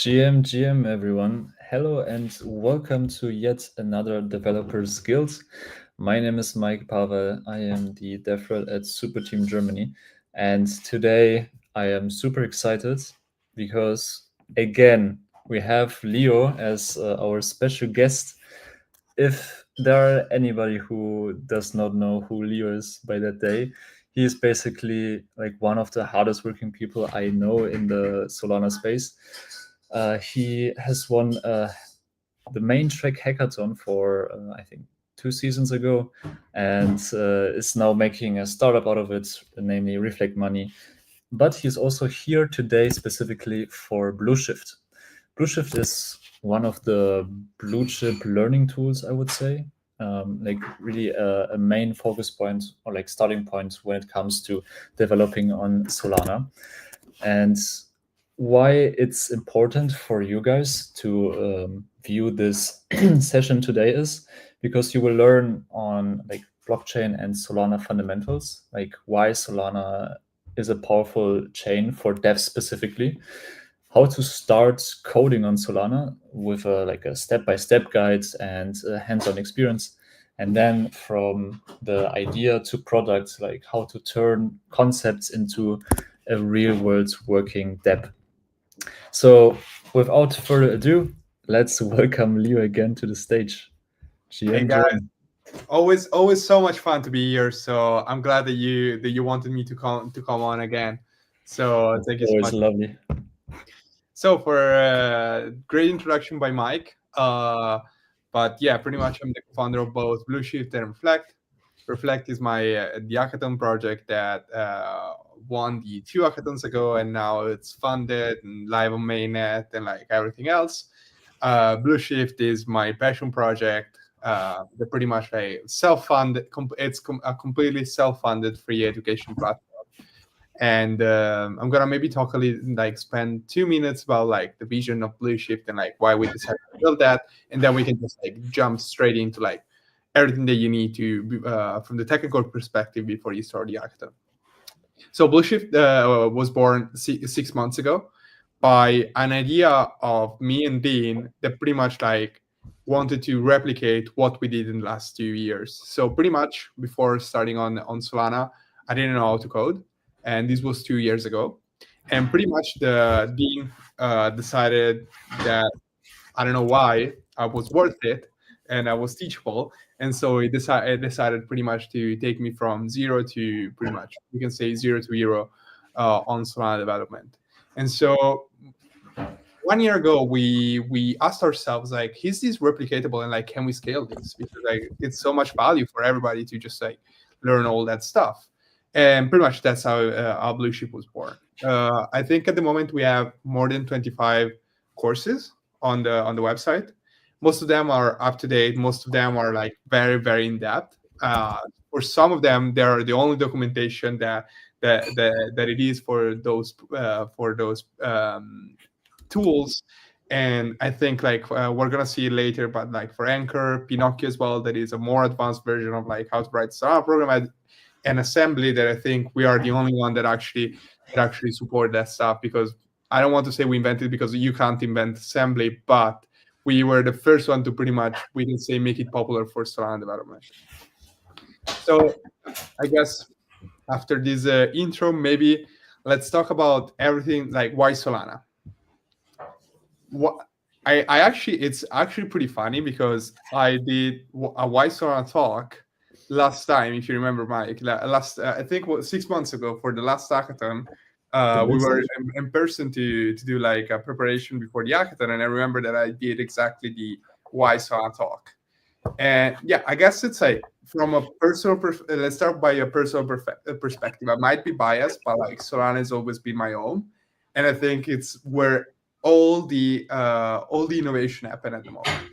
GM, everyone. Hello and welcome to yet another Developer Skills. My name is Mike Pawel. I am the DevRel at Superteam Germany. And today I am super excited because, again, we have Leo as our special guest. If there are anybody who does not know who Leo is by that day, he is basically like one of the hardest working people I know in the Solana space. He has won the main track hackathon for I think 2 seasons ago, and is now making a startup out of it, namely Reflect Money. But he's also here today specifically for Blueshift. Blueshift is one of the blue chip learning tools, I would say. Like really a main focus point or like starting point when it comes to developing on Solana. And why it's important for you guys to view this session today is because you will learn on like blockchain and Solana fundamentals, like why Solana is a powerful chain for devs specifically, how to start coding on Solana with a step-by-step guide and hands-on experience. And then from the idea to product, like how to turn concepts into a real-world working dApp. So without further ado, let's welcome Leo again to the stage. Hey GM. guys, always so much fun to be here. So I'm glad that you wanted me to come on again. So thank you so Always much. lovely. So for a great introduction by Mike. But yeah, pretty much I'm the founder of both Blueshift and Reflect. Reflect is my the hackathon project that won the 2 hackathons ago, and now it's funded and live on mainnet and like everything else. Blueshift is my passion project. They're pretty much a self-funded. It's a completely self-funded free education platform. And I'm gonna maybe talk a little, like spend 2 minutes about like the vision of Blueshift and like why we decided to build that, and then we can just like jump straight into like everything that you need to from the technical perspective before you start the hackathon. So Blueshift was born 6 months ago by an idea of me and Dean that pretty much like wanted to replicate what we did in the last 2 years. So pretty much before starting on Solana, I didn't know how to code, and this was 2 years ago. And pretty much the Dean decided that I don't know why I was worth it and I was teachable, and so it decided pretty much to take me from zero to pretty much we can say 0 to hero on Solana development. And so 1 year ago we asked ourselves like, is this replicatable and like can we scale this, because like it's so much value for everybody to just like learn all that stuff. And pretty much that's how our Blueshift was born. I think at the moment we have more than 25 courses on the website. Most of them are up to date. Most of them are like very, very in depth. For some of them, they are the only documentation that it is for those tools. And I think like we're gonna see it later, but like for Anchor, Pinocchio as well, that is a more advanced version of like how to write Solana program, and assembly, that I think we are the only one that actually support that stuff. Because I don't want to say we invented, because you can't invent assembly, but we were the first one to pretty much, we can say, make it popular for Solana development. So I guess after this intro, maybe let's talk about everything, like why Solana. What I actually, it's actually pretty funny because I did a why Solana talk last time, if you remember, Mike. I think 6 months ago for the last hackathon. We were in person to do like a preparation before the hackathon, and I remember that I did exactly the why Solana talk. And yeah, I guess it's like from a personal let's start by a personal perspective. I might be biased, but like Solana has always been my own, and I think it's where all the innovation happen at the moment.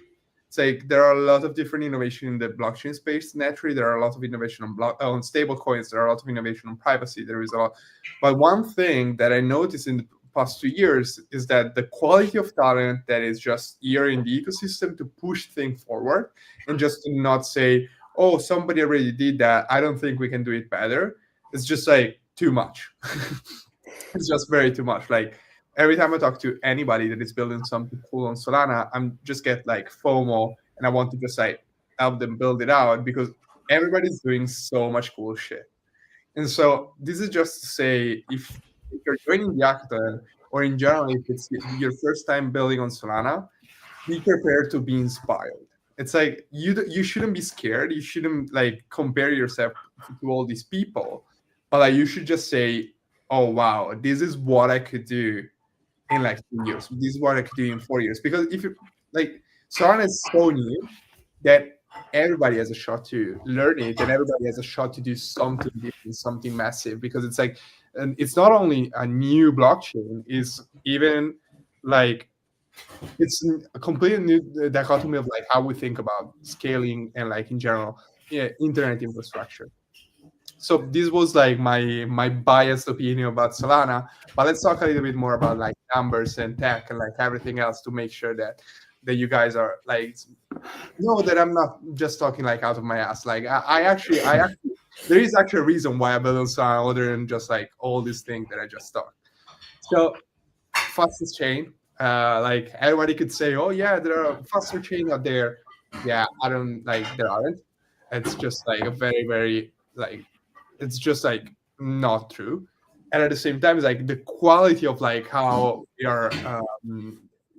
It's like there are a lot of different innovation in the blockchain space. Naturally, there are a lot of innovation on stable coins. There are a lot of innovation on privacy. There is a lot. But one thing that I noticed in the past 2 years is that the quality of talent that is just here in the ecosystem to push things forward, and just to not say, oh, somebody already did that, I don't think we can do it better. It's just like too much. It's just very too much. Like every time I talk to anybody that is building something cool on Solana, I'm just get like FOMO, and I want to just like help them build it out because everybody's doing so much cool shit. And so this is just to say, if you're joining the hackathon, or in general, if it's your first time building on Solana, be prepared to be inspired. It's like you shouldn't be scared. You shouldn't like compare yourself to all these people, but like you should just say, "Oh wow, this is what I could do in like 2 years. This is what I could do in 4 years." Because if you like, Solana is so new that everybody has a shot to learn it, and everybody has a shot to do something different, something massive. Because it's like, and it's not only a new blockchain; it's even like it's a completely new dichotomy of like how we think about scaling and like in general, yeah, internet infrastructure. So this was like my biased opinion about Solana, but let's talk a little bit more about like numbers and tech and like everything else to make sure that you guys are like know that I'm not just talking like out of my ass. Like I actually there is actually a reason why I built on Solana other than just like all these things that I just talked. So fastest chain. Like everybody could say, oh yeah, there are faster chain out there. Yeah, I don't like there aren't. It's just like a very, very like it's just like not true. And at the same time, it's like the quality of like how we are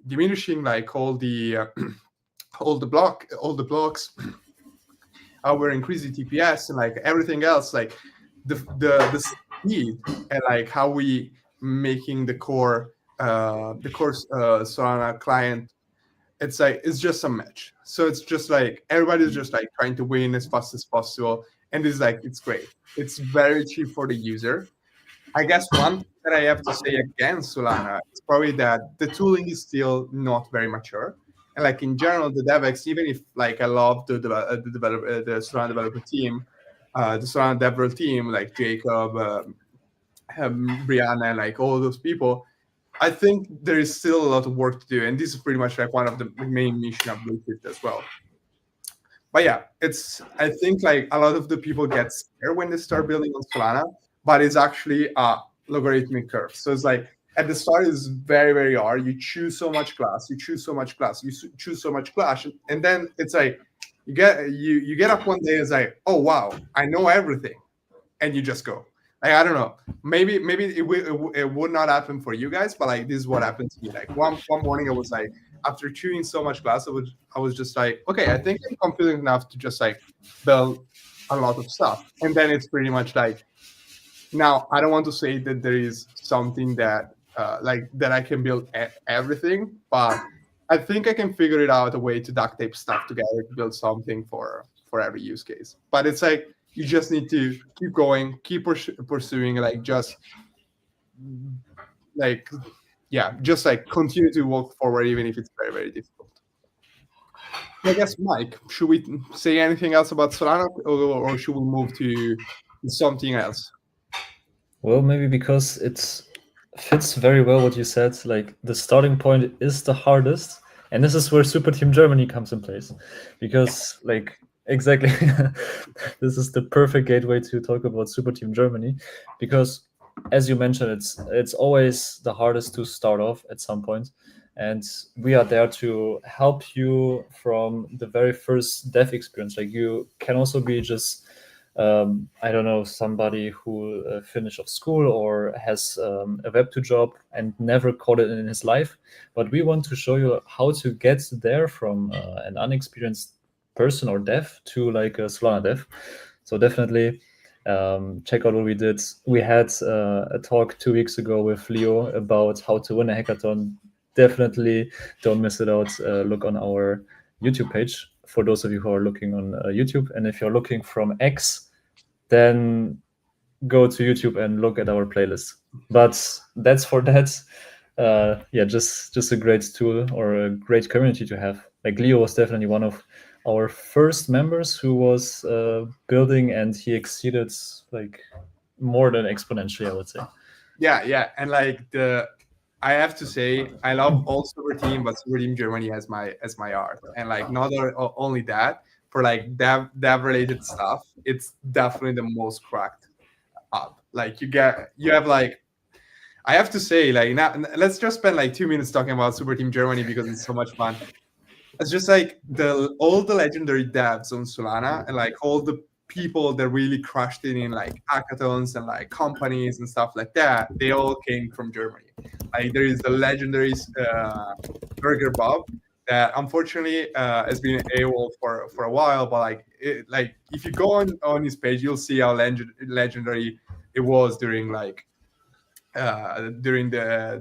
diminishing like all the blocks, how we're increasing TPS and like everything else, like the speed and like how we making the core Solana client. It's like it's just a match. So it's just like everybody's just like trying to win as fast as possible, and it's like it's great. It's very cheap for the user. I guess one thing that I have to say against Solana is probably that the tooling is still not very mature. And like in general, the DevX, even if like I love the Solana developer team, the Solana developer team, like Jacob, Brianna, like all those people, I think there is still a lot of work to do. And this is pretty much like one of the main mission of Blueshift as well. But yeah, it's I think like a lot of the people get scared when they start building on Solana, but it's actually a logarithmic curve. So it's like at the start it's very, very hard. You choose so much class, you choose so much class, choose so much class, and then it's like you get up one day, it's like, oh wow, I know everything, and you just go. Like, I don't know. Maybe it would not happen for you guys, but like this is what happened to me. Like one morning, I was like, after chewing so much glass, I was just like, okay, I think I'm confident enough to just like build a lot of stuff, and then it's pretty much like now I don't want to say that there is something that like that I can build everything, but I think I can figure it out a way to duct tape stuff together to build something for every use case. But it's like you just need to keep going, keep pursuing, like just like yeah, just like continue to walk forward even if it's very, very difficult. I guess, Mike, should we say anything else about Solana, or should we move to something else? Well, maybe because it fits very well what you said. Like the starting point is the hardest, and this is where Superteam Germany comes in place, because like exactly, this is the perfect gateway to talk about Superteam Germany, because as you mentioned, it's always the hardest to start off at some point, and we are there to help you from the very first dev experience. Like you can also be just I don't know, somebody who finished off school or has a Web2 job and never coded in his life. But we want to show you how to get there from an unexperienced person or dev to like a Solana dev. So definitely check out what we did. We had a talk 2 weeks ago with Leo about how to win a hackathon. Definitely don't miss it out. Look on our YouTube page for those of you who are looking on YouTube. And if you're looking from X, then go to YouTube and look at our playlist. But that's for that. Yeah, just a great tool or a great community to have. Like Leo was definitely one of our first members who was building, and he exceeded like more than exponentially, I would say. Yeah, and like I have to say, I love all Superteam, but Superteam Germany as my art, and like not only that, for like dev related stuff, it's definitely the most cracked up. Like you have like I have to say, like, now let's just spend like 2 minutes talking about Superteam Germany because it's so much fun. It's just like all the legendary devs on Solana and like all the people that really crushed it in like hackathons and like companies and stuff like that. They all came from Germany. Like there is the legendary Burger Bob that unfortunately has been AWOL for a while, but like if you go on his page, you'll see how legendary it was during the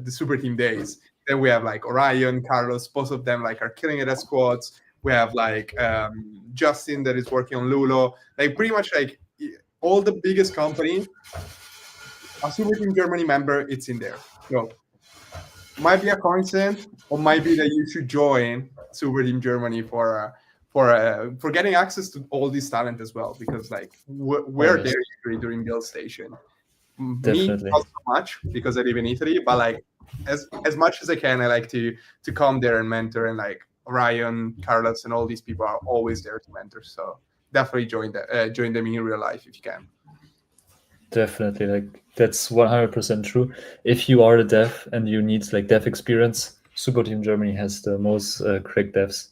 super team days. Then we have like Orion, Carlos, both of them like are killing it as squads. We have like Justin that is working on Lulo. Like pretty much like all the biggest company, a Super Team Germany member, it's in there. So might be a coincidence, or might be that you should join Super Team Germany for getting access to all this talent as well. Because like we're there usually during build station. Definitely. Me, not so much because I live in Italy, but like as much as I can, I like to come there and mentor. And like Ryan, Carlos, and all these people are always there to mentor. So definitely join them in real life if you can. Definitely, like that's 100% true. If you are a dev and you need like dev experience, Superteam Germany has the most crack devs.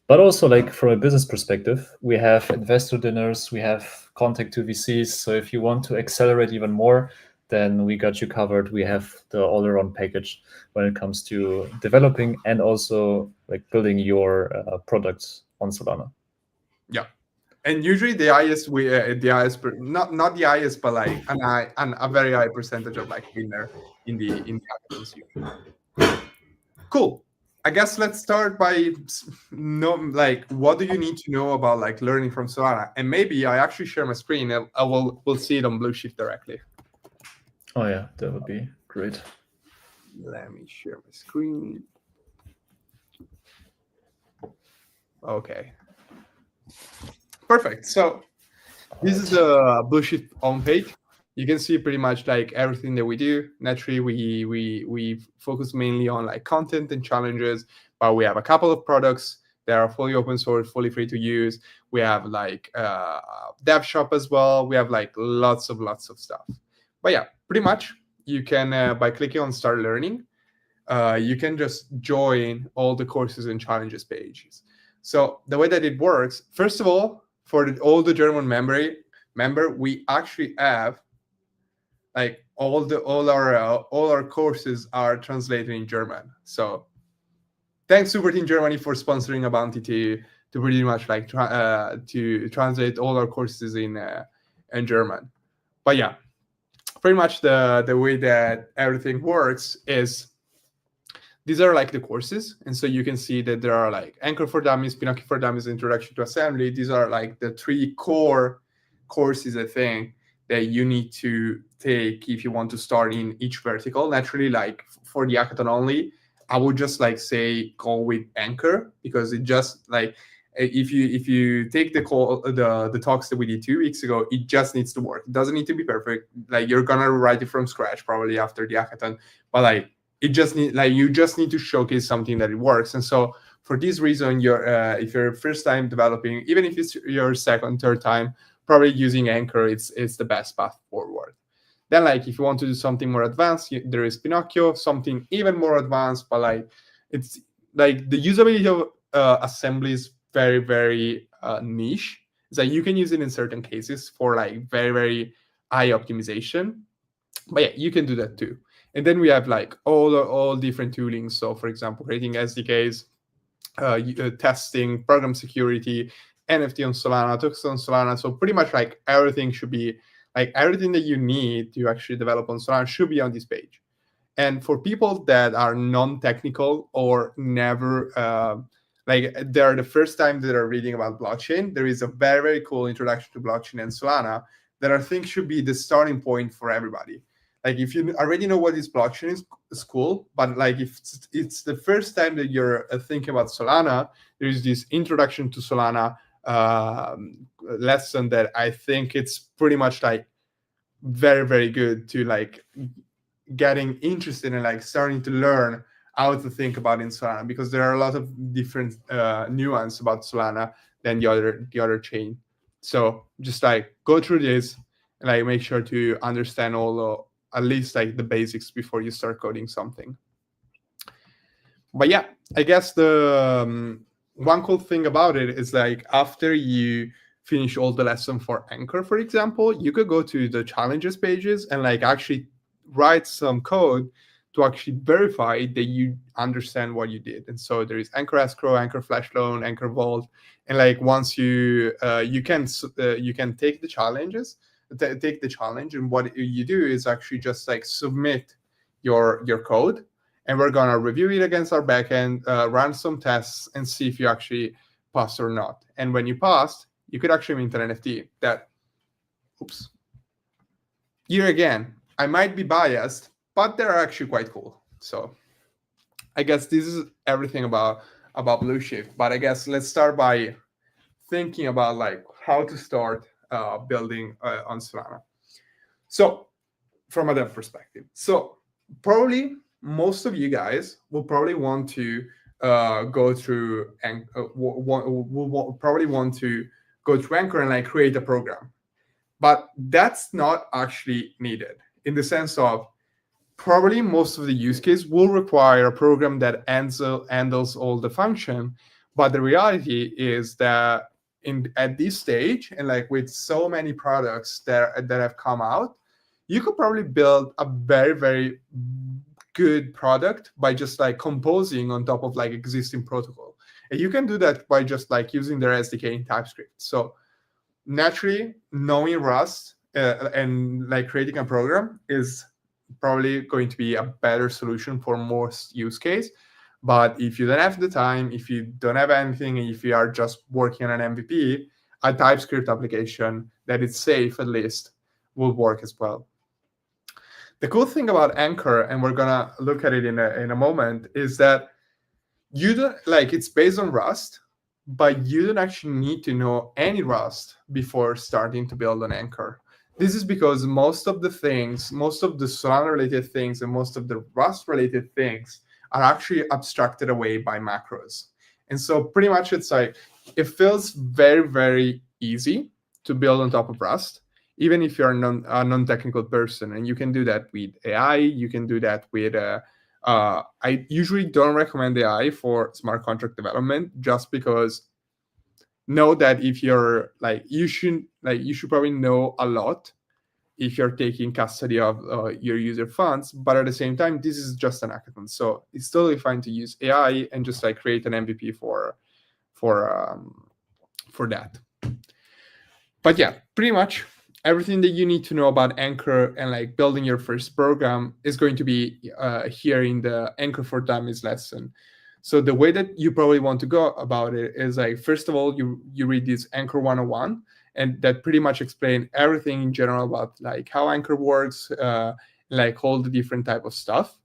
But also, like from a business perspective, we have investor dinners, we have contact to VCs. So if you want to accelerate even more, then we got you covered. We have the all-around package when it comes to developing and also like building your products on Solana. Yeah, and usually the highest not the highest, but like a very high percentage of like winner in the hackathons usually. Cool. I guess let's start by what do you need to know about like learning from Solana? And maybe I actually share my screen and we'll see it on Blueshift directly. Oh yeah, that would be great. Let me share my screen. Okay. Perfect. So this is the Blueshift homepage. You can see pretty much like everything that we do. Naturally, we focus mainly on like content and challenges, but we have a couple of products that are fully open source, fully free to use. We have like dev shop as well. We have like lots of stuff. But yeah, pretty much you can by clicking on Start Learning, you can just join all the courses and challenges pages. So the way that it works, first of all, for all the German member, we actually have like all our courses are translated in German. So thanks Superteam Germany for sponsoring a bounty to pretty much like to translate all our courses in German. But yeah, pretty much the way that everything works is these are like the courses. And so you can see that there are like Anchor for Dummies, Pinocchio for Dummies, Introduction to Assembly. These are like the 3 core courses, I think, that you need to take if you want to start in each vertical. Naturally, like for the hackathon only, I would just like say go with Anchor, because it just like if you take the talks that we did 2 weeks ago, it just needs to work. It doesn't need to be perfect. Like you're gonna write it from scratch probably after the hackathon, but like you just need to showcase something that it works. And so for this reason, if you're first time developing, even if it's your second, third time, probably using Anchor, it's the best path forward. Then like if you want to do something more advanced, there is Pinocchio, something even more advanced, but like it's like the usability of assembly is very, very niche. It's like you can use it in certain cases for like very, very high optimization. But yeah, you can do that too. And then we have like all different toolings. So for example, creating SDKs, testing, program security, NFT on Solana, tokens on Solana. So pretty much like everything should be like everything that you need to actually develop on Solana should be on this page. And for people that are non-technical or never like they're the first time that are reading about blockchain, there is a very, very cool introduction to blockchain and Solana that I think should be the starting point for everybody. Like if you already know what is blockchain is, it's cool, but like if it's the first time that you're thinking about Solana, there is this introduction to Solana lesson that I think it's pretty much like very, very good to like getting interested in like starting to learn how to think about in Solana, because there are a lot of different nuance about Solana than the other chain. So just like go through this and like make sure to understand all at least like the basics before you start coding something. But yeah, I guess the one cool thing about it is like after you finish all the lesson for Anchor, for example, you could go to the challenges pages and like actually write some code to actually verify that you understand what you did. And so there is Anchor Escrow, Anchor Flash Loan, Anchor Vault, and like once you you can take the challenges, take the challenge, and what you do is actually just like submit your code, and we're gonna review it against our backend, run some tests, and see if you actually passed or not. And when you passed, you could actually mint an NFT. That, oops. Here again, I might be biased, but they're actually quite cool. So I guess this is everything about Blueshift. But I guess let's start by thinking about like how to start building on Solana. So from a dev perspective, so probably most of you guys will probably want to go through and will probably want to go through Anchor and like create a program, but that's not actually needed in the sense of probably most of the use case will require a program that handles all the function. But the reality is that at this stage, and like with so many products that have come out, you could probably build a very, very good product by just like composing on top of like existing protocol. And you can do that by just like using their SDK in TypeScript. So naturally, knowing Rust and like creating a program is probably going to be a better solution for most use case. But if you don't have the time, if you don't have anything, if you are just working on an MVP, a TypeScript application that is safe at least will work as well. The cool thing about Anchor, and we're gonna look at it in a moment, is that you don't like it's based on Rust, but you don't actually need to know any Rust before starting to build an Anchor. This is because most of the Solana related things and most of the Rust related things are actually abstracted away by macros. And so pretty much it's like, it feels very, very easy to build on top of Rust, even if you're a non-technical person. And you can do that with AI, you can do that with I usually don't recommend AI for smart contract development, just because know that if you're like you should probably know a lot if you're taking custody of your user funds. But at the same time, this is just an hackathon, so it's totally fine to use AI and just like create an MVP for that. But yeah, pretty much everything that you need to know about Anchor and like building your first program is going to be here in the Anchor for Dummies lesson. So the way that you probably want to go about it is like, first of all, you read this Anchor 101, and that pretty much explain everything in general about like how Anchor works, like all the different type of stuff.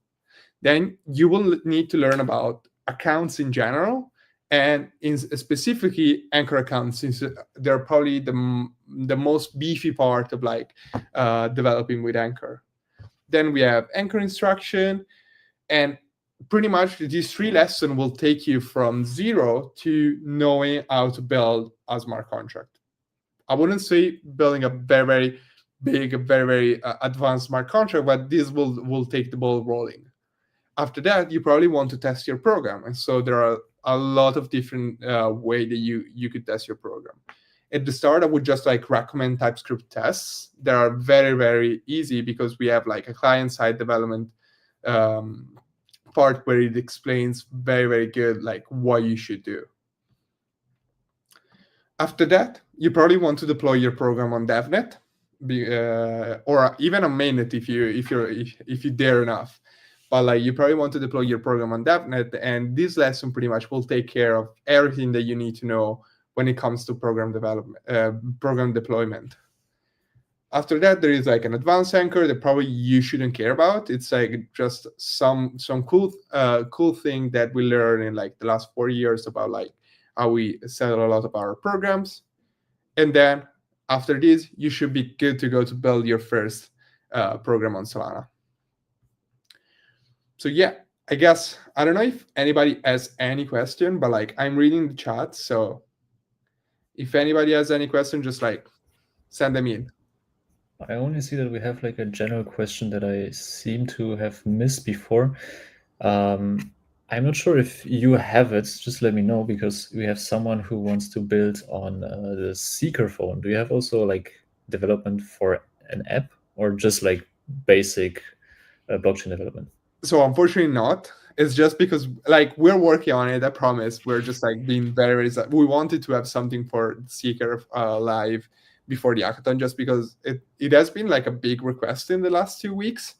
Then you will need to learn about accounts in general, and specifically Anchor accounts, since they're probably the most beefy part of like developing with Anchor. Then we have Anchor instruction, and pretty much these 3 lessons will take you from 0 to knowing how to build a smart contract. I wouldn't say building a very, very big, very, very advanced smart contract, but this will take the ball rolling. After that, you probably want to test your program. And so there are a lot of different ways that you could test your program. At the start, I would just like recommend TypeScript tests. They are very, very easy because we have like a client-side development part where it explains very, very good like what you should do. After that, you probably want to deploy your program on DevNet, or even on mainnet if you dare enough. But like you probably want to deploy your program on DevNet, and this lesson pretty much will take care of everything that you need to know when it comes to program development, program deployment. After that, there is like an advanced Anchor that probably you shouldn't care about. It's like just some cool thing that we learned in like the last 4 years about like how we settle a lot of our programs. And then after this, you should be good to go to build your first program on Solana. So yeah, I guess, I don't know if anybody has any question, but like I'm reading the chat. So if anybody has any question, just like send them in. I only see that we have like a general question that I seem to have missed before. I'm not sure if you have it. Just let me know because we have someone who wants to build on the Seeker phone. Do you have also like development for an app or just like basic blockchain development? So unfortunately not. It's just because like we're working on it. I promise. We're just like being very. We wanted to have something for Seeker live before the hackathon, just because it has been like a big request in the last 2 weeks.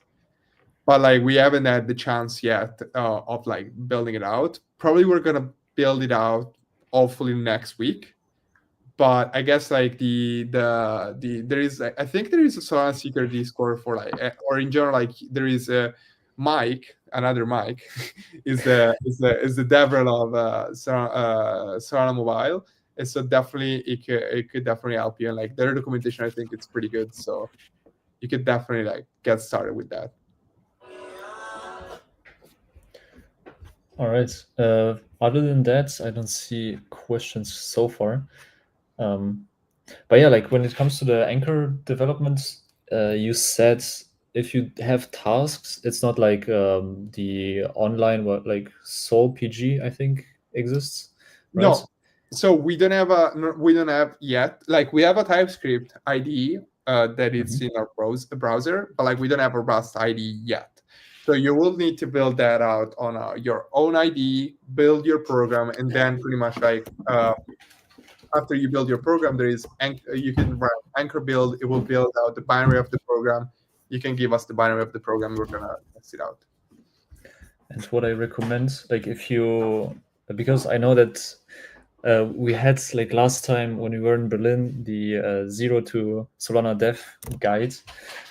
But like we haven't had the chance yet of like building it out. Probably we're gonna build it out hopefully next week. But I guess like the there is I think there is a Solana Seeker Discord for like or in general like there is a Mike, another Mike, is the developer of Solana Mobile. And so definitely it could definitely help you, and like their documentation I think it's pretty good, so you could definitely like get started with that. All right. Other than that, I don't see questions so far. But yeah, like when it comes to the Anchor development, you said if you have tasks, it's not like the online what like Soul PG I think exists, right? No, so we don't have yet. Like we have a TypeScript IDE that is in our browser, but like we don't have a Rust IDE yet. So you will need to build that out on your own IDE, build your program, and then pretty much like after you build your program, there is you can run Anchor build. It will build out the binary of the program. You can give us the binary of the program. We're gonna test it out. And what I recommend, like if you, because I know that we had like last time when we were in Berlin the Zero to Solana Dev guide,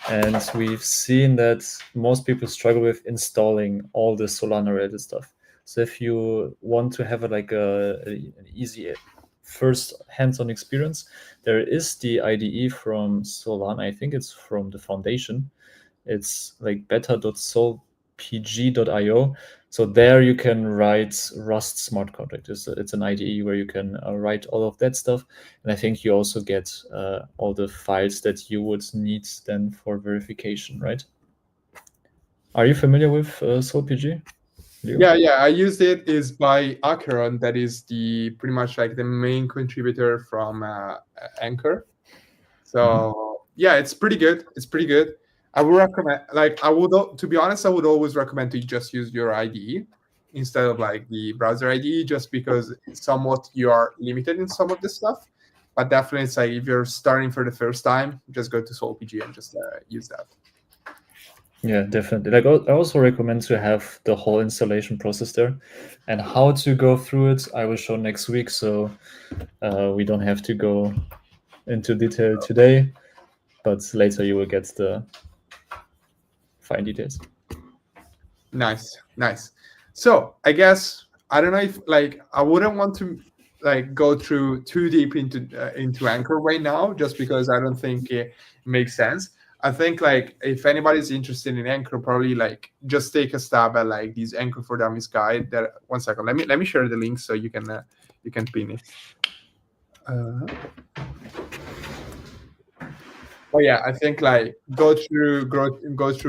and we've seen that most people struggle with installing all the Solana related stuff. So if you want to have an easy first hands-on experience, there is the IDE from Solana. I think it's from the foundation. It's like beta.solpg.io. So there you can write Rust smart contract. It's an IDE where you can write all of that stuff. And I think you also get all the files that you would need then for verification, right? Are you familiar with SolPG? Leo? Yeah. I used it is by Acheron. That is the pretty much like the main contributor from Anchor. So yeah, it's pretty good. It's pretty good. I would recommend, like, to be honest, I would always recommend to just use your IDE instead of like the browser IDE, just because somewhat you are limited in some of this stuff. But definitely, it's like if you're starting for the first time, just go to SolPG and just use that. Yeah, definitely. Like I also recommend to have the whole installation process there, and how to go through it. I will show next week, so we don't have to go into detail today, but later you will get the fine details. Nice. So I guess I don't know if like I wouldn't want to like go through too deep into Anchor right now, just because I don't think it makes sense. I think like if anybody's interested in Anchor, probably like just take a stab at like these Anchor for Dummies guide. That 1 second, let me share the link so you can pin it. Oh yeah, I think like go through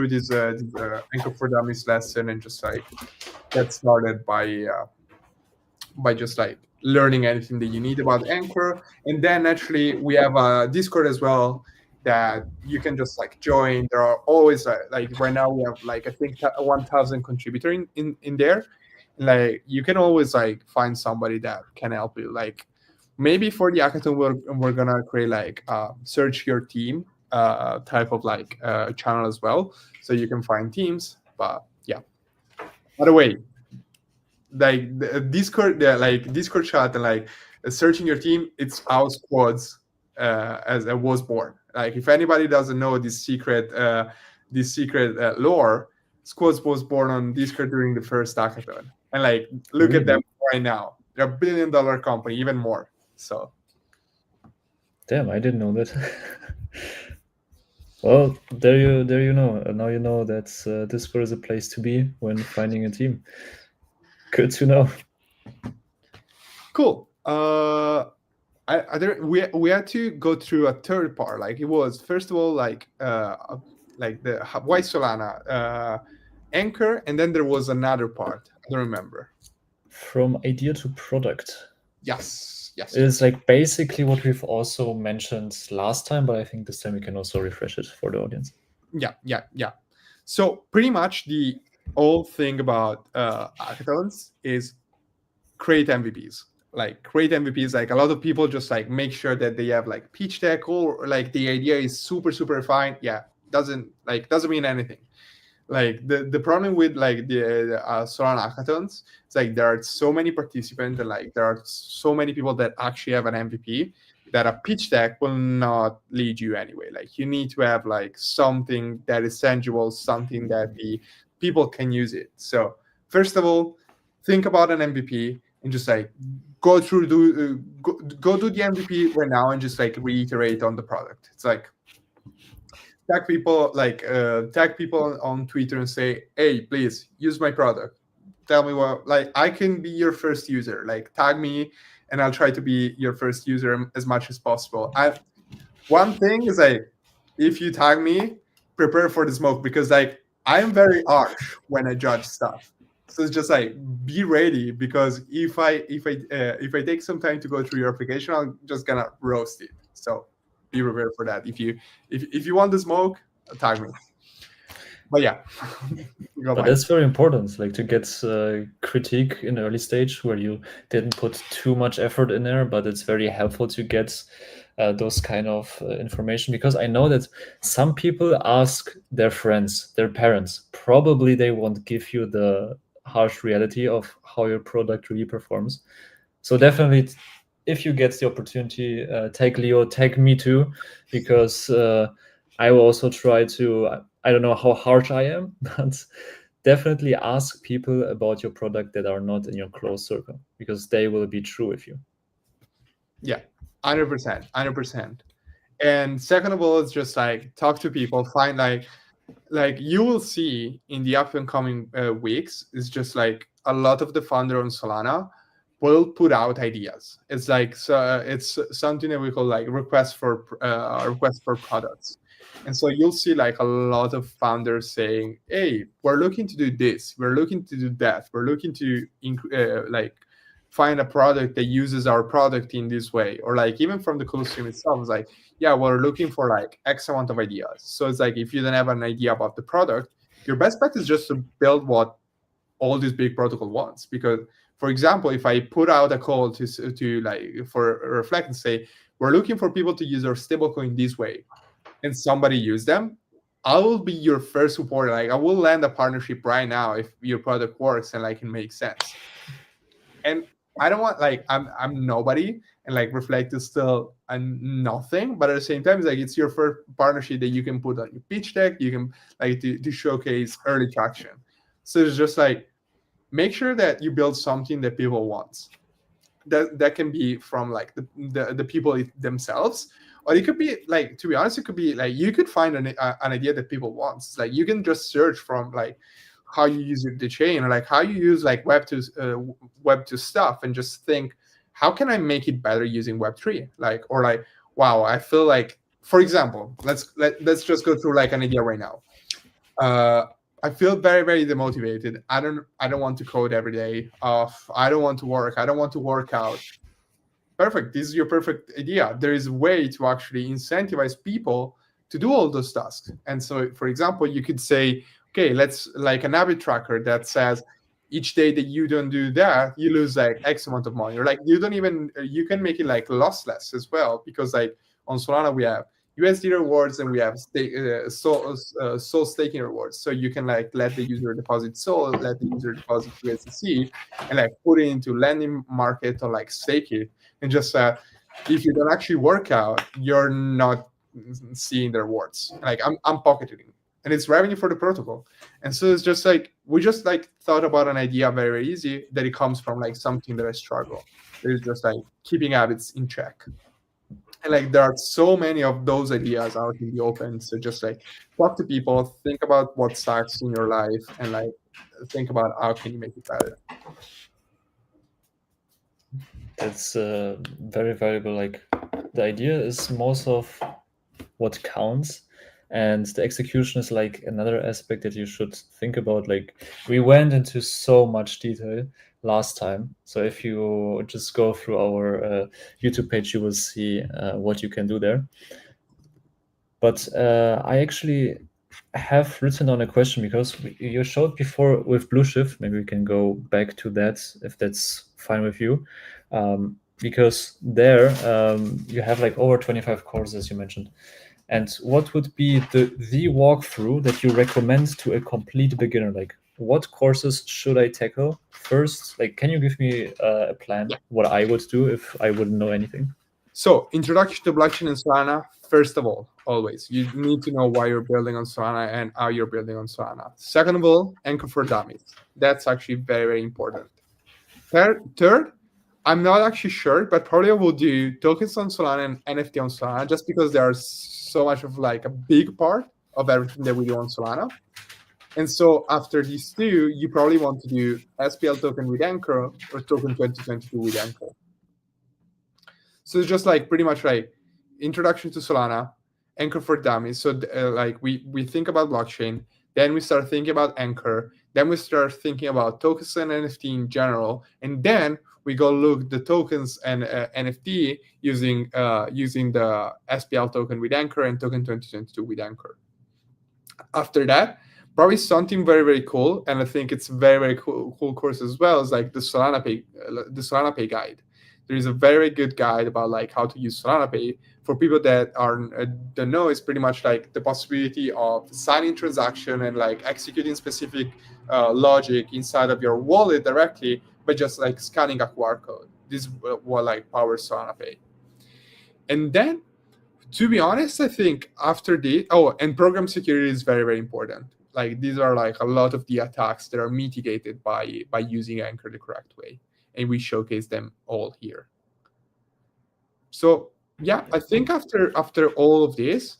this Anchor for Dummies lesson and just like get started by just like learning anything that you need about Anchor. And then actually we have a Discord as well that you can just like join. There are always like right now we have like I think 1,000 contributor in there. Like you can always like find somebody that can help you. Like maybe for the hackathon we're gonna create like search your team type of like channel as well, so you can find teams. But yeah, by the way, like the Discord, like Discord chat and like searching your team, it's how squads as it was born. Like if anybody doesn't know this secret lore, squads was born on Discord during the first hackathon, and like look at them right now. They're $1 billion company, even more. So Damn, I didn't know that. Well, there you know. Now you know that Discord is a place to be when finding a team. Good to know. cool. we had to go through a third part. Like it was first of all like the why Solana anchor, and then there was another part. I don't remember. From idea to product. Yes, yes, It is yes. like basically what we've also mentioned last time, but I think this time we can also refresh it for the audience. Yeah. So pretty much the whole thing about hackathons is create MVPs. Like create MVPs. Like a lot of people just like make sure that they have like pitch deck, or like the idea is super refined. Yeah, doesn't mean anything. Like the problem with like the Solana hackathons, it's like there are so many participants, and like there are so many people that actually have an MVP, that a pitch deck will not lead you anyway. Like you need to have like something that is tangible, something that the people can use it. So first of all, think about an MVP and just like go through go do the MVP right now and just like reiterate on the product. It's like tag people on Twitter and say, hey, please use my product. Tell me what, like I can be your first user. Like tag me and I'll try to be your first user as much as possible. One thing is like, if you tag me, prepare for the smoke, because like I'm very harsh when I judge stuff. So it's just like be ready, because if I take some time to go through your application, I'm just gonna roast it. So be prepared for that. If you want the smoke, tag me. But yeah, go But Mike. that's very important, like to get critique in early stage where you didn't put too much effort in there, but it's very helpful to get those kind of information, because I know that some people ask their friends, their parents. Probably they won't give you the harsh reality of how your product really performs. So definitely, if you get the opportunity, tag Leo, tag me too, because I will also try to. I don't know how harsh I am, but definitely ask people about your product that are not in your close circle, because they will be true with you. Yeah, 100%. And second of all, it's just like talk to people, find like you will see in the up and coming weeks, is just like a lot of the founder on Solana will put out ideas. It's like it's something that we call like request for products. And so you'll see like a lot of founders saying, hey, we're looking to do this, we're looking to do that, we're looking to like find a product that uses our product in this way. Or like even from the cool stream itself, it's like, yeah, we're looking for like X amount of ideas. So it's like if you don't have an idea about the product, your best bet is just to build what all this big protocol wants. Because for example, if I put out a call to like for Reflect and say, we're looking for people to use our stablecoin this way, and somebody use them, I will be your first supporter. Like I will land a partnership right now if your product works and like it makes sense. And I don't want like I'm nobody, and like Reflect is still a nothing, but at the same time, it's like it's your first partnership that you can put on your pitch deck. You can like to showcase early traction. So it's just like make sure that you build something that people want. That can be from like the people themselves, or it could be like, to be honest, it could be like you could find an idea that people want. It's like you can just search from like how you use the chain, or like how you use like web to stuff, and just think, how can I make it better using web3? Like, or like, wow, I feel like, for example, let's just go through like an idea right now. I feel very demotivated. I don't want to code every day. I don't want to work. I don't want to work out. Perfect. This is your perfect idea. There is a way to actually incentivize people to do all those tasks. And so, for example, you could say, okay, let's like an habit tracker that says each day that you don't do that, you lose like X amount of money. Or like you don't even, you can make it like lossless as well, because like on Solana we have USD rewards and we have Sol staking rewards. So you can like let the user deposit Sol, let the user deposit USDC, and like put it into lending market or like stake it. And just if you don't actually work out, you're not seeing the rewards. Like I'm pocketing, and it's revenue for the protocol. And so it's just like we just like thought about an idea very easy, that it comes from like something that I struggle. It's just like keeping habits in check. And like there are so many of those ideas out in the open. So just like talk to people, think about what sucks in your life, and like think about how can you make it better. It's very valuable. Like the idea is most of what counts, and the execution is like another aspect that you should think about. Like we went into so much detail last time, so if you just go through our YouTube page, you will see what you can do there. But I actually have written down a question because you showed before with Blueshift. Maybe we can go back to that if that's fine with you. Because there you have like over 25 courses, as you mentioned. And what would be the walkthrough that you recommend to a complete beginner? Like, what courses should I tackle first? Like, can you give me a plan what I would do if I wouldn't know anything? So, introduction to blockchain and Solana. First of all, always you need to know why you're building on Solana and how you're building on Solana. Second of all, Anchor for Dummies. That's actually very, very important. Third, I'm not actually sure, but probably I will do tokens on Solana and NFT on Solana just because they are so much of like a big part of everything that we do on Solana. And so after these two, you probably want to do SPL token with Anchor or token 2022 with Anchor. So it's just like pretty much like introduction to Solana, Anchor for Dummies. So like we think about blockchain, then we start thinking about Anchor, then we start thinking about tokens and NFT in general, and then we go look the tokens and NFT using the SPL token with Anchor and token 2022 with Anchor. After that, probably something very, very cool, and I think it's very, very cool course as well, is like the Solana Pay guide. There is a very good guide about like how to use Solana Pay. For people that don't know, it's pretty much like the possibility of signing transaction and like executing specific logic inside of your wallet directly by just like scanning a QR code. This is what like powers Solana Pay. And then, to be honest, I think after the and program security is very, very important. Like these are like a lot of the attacks that are mitigated by using Anchor the correct way, and we showcase them all here. So yeah, I think after all of this,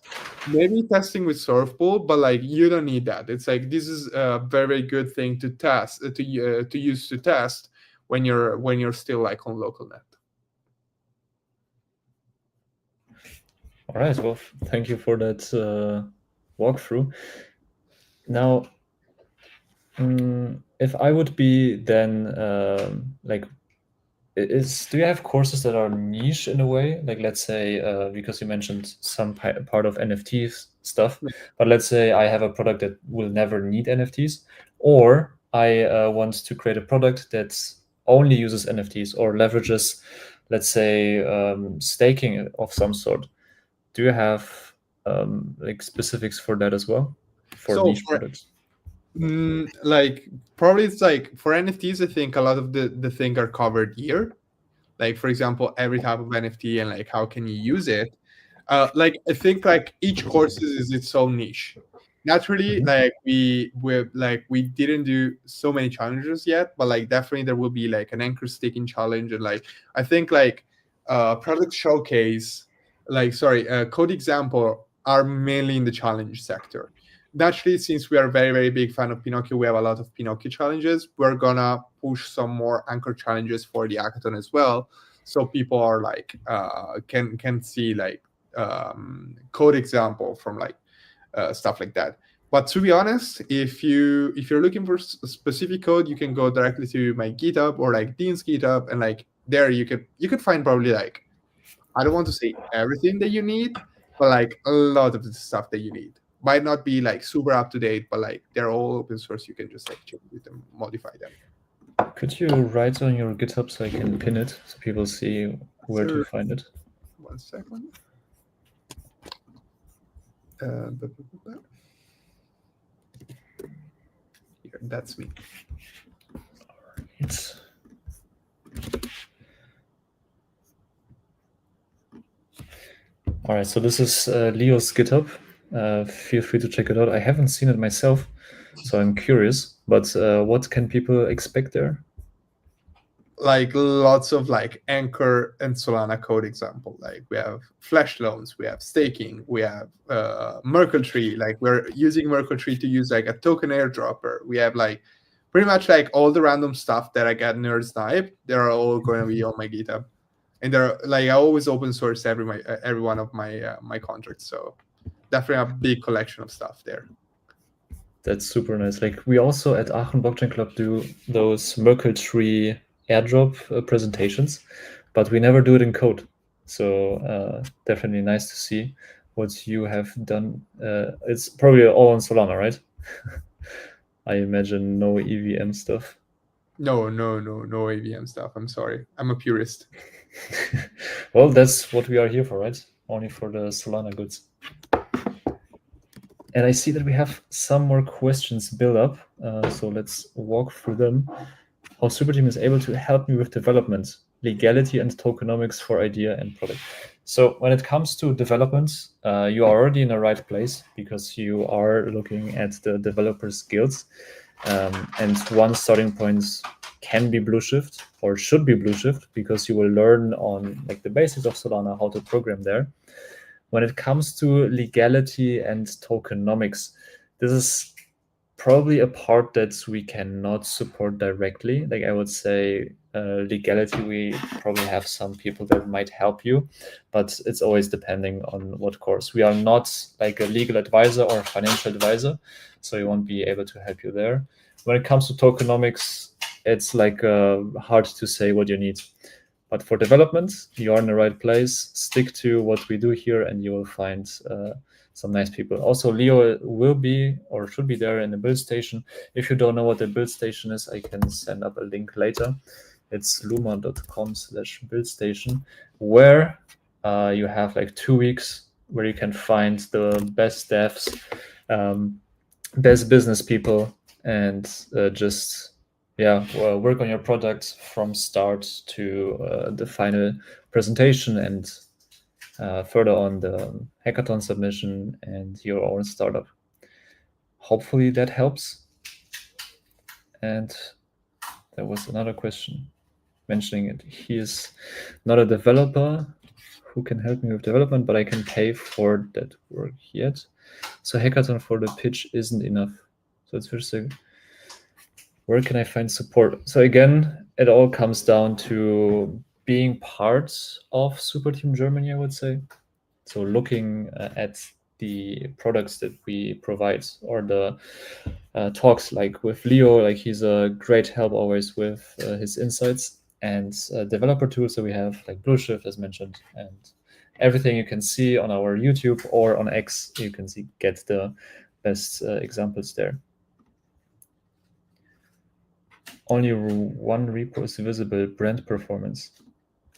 maybe testing with Surfpool, but like you don't need that. It's like this is a very, very good thing to test to use to test when you're still like on local net. All right. Well, thank you for that walkthrough. Now, if I would be then like, do you have courses that are niche in a way? Like, let's say, because you mentioned some part of NFTs stuff, but let's say I have a product that will never need NFTs, or I want to create a product that only uses NFTs or leverages, let's say, staking of some sort. Do you have like specifics for that as well, for niche products? Like probably it's like for NFTs, I think a lot of the things are covered here. Like for example, every type of NFT and like how can you use it. Like I think like each course is its own niche. Naturally, like we didn't do so many challenges yet, but like definitely there will be like an anchor staking challenge, and like I think like product showcase, like sorry, code example are mainly in the challenge sector. Naturally, since we are a very, very big fan of Pinocchio, we have a lot of Pinocchio challenges. We're gonna push some more anchor challenges for the hackathon as well, so people are like can see like code example from like stuff like that. But to be honest, if you're looking for specific code, you can go directly to my GitHub or like Dean's GitHub, and like there you could find probably like, I don't want to say everything that you need, but like a lot of the stuff that you need. Might not be like super up to date, but like they're all open source. You can just like change with them, modify them. Could you write on your GitHub so I can pin it so people see where to find it? 1 second. Here, that's me. All right, so this is Leo's GitHub. Feel free to check it out. I haven't seen it myself, so I'm curious. But what can people expect there? Like lots of like Anchor and Solana code example. Like we have flash loans, we have staking, we have Merkle tree. Like we're using Merkle tree to use like a token airdropper. We have like pretty much like all the random stuff that I get nerd snipe, they're all going to be on my GitHub, and they're like I always open source every one of my contracts. So definitely a big collection of stuff there. That's super nice. Like we also at Aachen Blockchain Club do those Merkle tree airdrop presentations, but we never do it in code. So definitely nice to see what you have done. It's probably all on Solana, right? I imagine no EVM stuff. No AVM stuff. I'm sorry. I'm a purist. Well, that's what we are here for, right? Only for the Solana goods. And I see that we have some more questions built up. So let's walk through them. How Superteam is able to help me with development, legality, and tokenomics for idea and product. So when it comes to development, you are already in the right place because you are looking at the developer skills. And one starting point can be Blueshift or should be Blueshift because you will learn on like the basics of Solana, how to program there. When it comes to legality and tokenomics, this is probably a part that we cannot support directly. Like I would say legality, we probably have some people that might help you, but it's always depending on what course. We are not like a legal advisor or financial advisor, so we won't be able to help you there. When it comes to tokenomics, it's like hard to say what you need. But for development, you are in the right place. Stick to what we do here, and you will find some nice people. Also, Leo will be or should be there in the build station. If you don't know what the build station is, I can send up a link later. It's luma.com/buildstation, where you have like 2 weeks where you can find the best devs, best business people, and just work on your product from start to the final presentation and further on the hackathon submission and your own startup. Hopefully that helps. And there was another question mentioning it. He is not a developer who can help me with development, but I can pay for that work yet. So hackathon for the pitch isn't enough. So it's first where can I find support? So again, it all comes down to being part of Superteam Germany, I would say. So looking at the products that we provide or the talks like with Leo, like he's a great help always with his insights and developer tools that we have like Blueshift as mentioned, and everything you can see on our YouTube or on X, you can get the best examples there. Only one repo is visible, brand performance.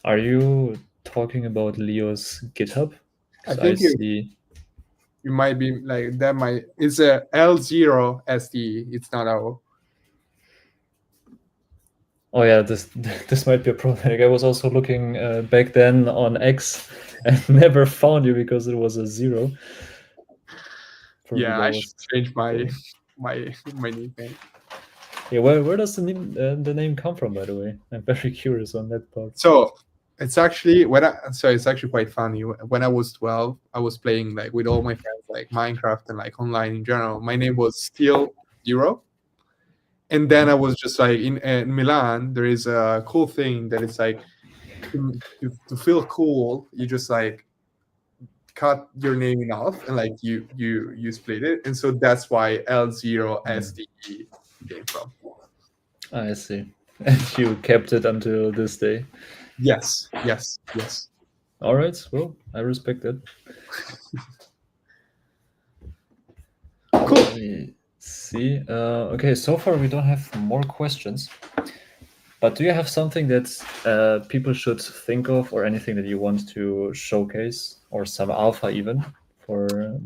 Are you talking about Leo's GitHub? I think you might be like that. It's a L0 SDE. It's not our. Oh yeah, this might be a problem. Like I was also looking back then on X and never found you because it was a 0. Probably I should change my nickname. Yeah, where does the name come from, by the way? I'm very curious on that part. So it's actually it's actually quite funny. When I was 12, I was playing like with all my friends like Minecraft and like online in general. My name was still 0. And then I was just like in Milan, there is a cool thing that it's like to feel cool, you just like cut your name in half and like you split it. And so that's why L0 SDE came from. I see. And you kept it until this day? Yes. All right, well, I respect that. Cool. Let me see. Okay, so far we don't have more questions. But do you have something that people should think of or anything that you want to showcase or some alpha even for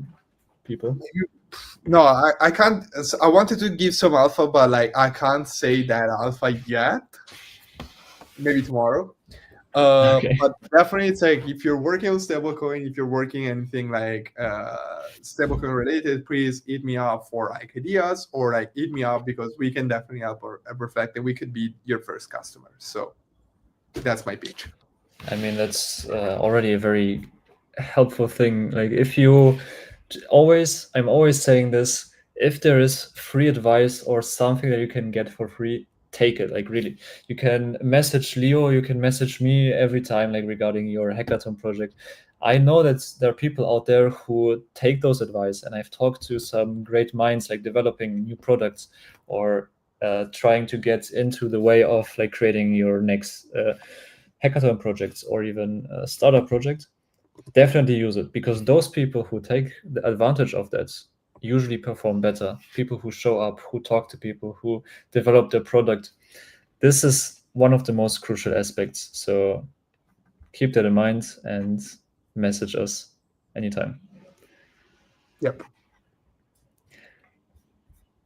people? No, I can't. I wanted to give some alpha, but like I can't say that alpha yet. Maybe tomorrow. Okay. But definitely, it's like if you're working on stablecoin, if you're working anything like stablecoin related, please hit me up for like ideas or like hit me up because we can definitely help or reflect and we could be your first customer. So that's my pitch. I mean, that's already a very helpful thing. Like if you I'm always saying this, if there is free advice or something that you can get for free, take it. Like really, you can message Leo, you can message me every time, like regarding your hackathon project. I know that there are people out there who take those advice, and I've talked to some great minds like developing new products or trying to get into the way of like creating your next hackathon projects or even a startup project. Definitely use it, because those people who take the advantage of that usually perform better. People who show up, who talk to people, who develop their product. This is one of the most crucial aspects. So keep that in mind and message us anytime. Yep.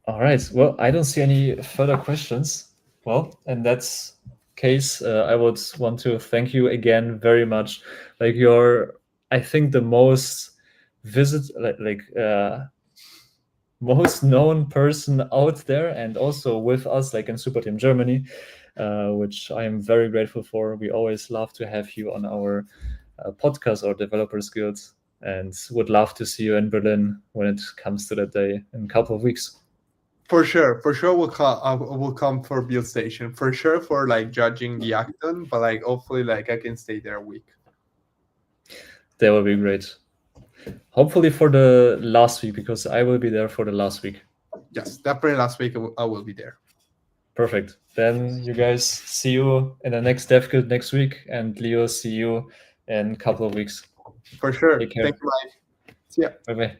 All right. Well, I don't see any further questions. Well, in that case, I would want to thank you again very much. Like you're, I think, the most most known person out there, and also with us, like in Superteam Germany, which I am very grateful for. We always love to have you on our podcast or developer skills, and would love to see you in Berlin when it comes to that day in a couple of weeks. For sure, we'll come for Build Station. For sure, for like judging the hackathon, but like hopefully, like I can stay there a week. That will be great. Hopefully for the last week, because I will be there for the last week. Yes, definitely last week I will be there. Perfect. Then you guys, see you in the next Dev Guild next week, and Leo, see you in a couple of weeks. For sure. Take care. Thank you, Mike. See ya. Bye bye.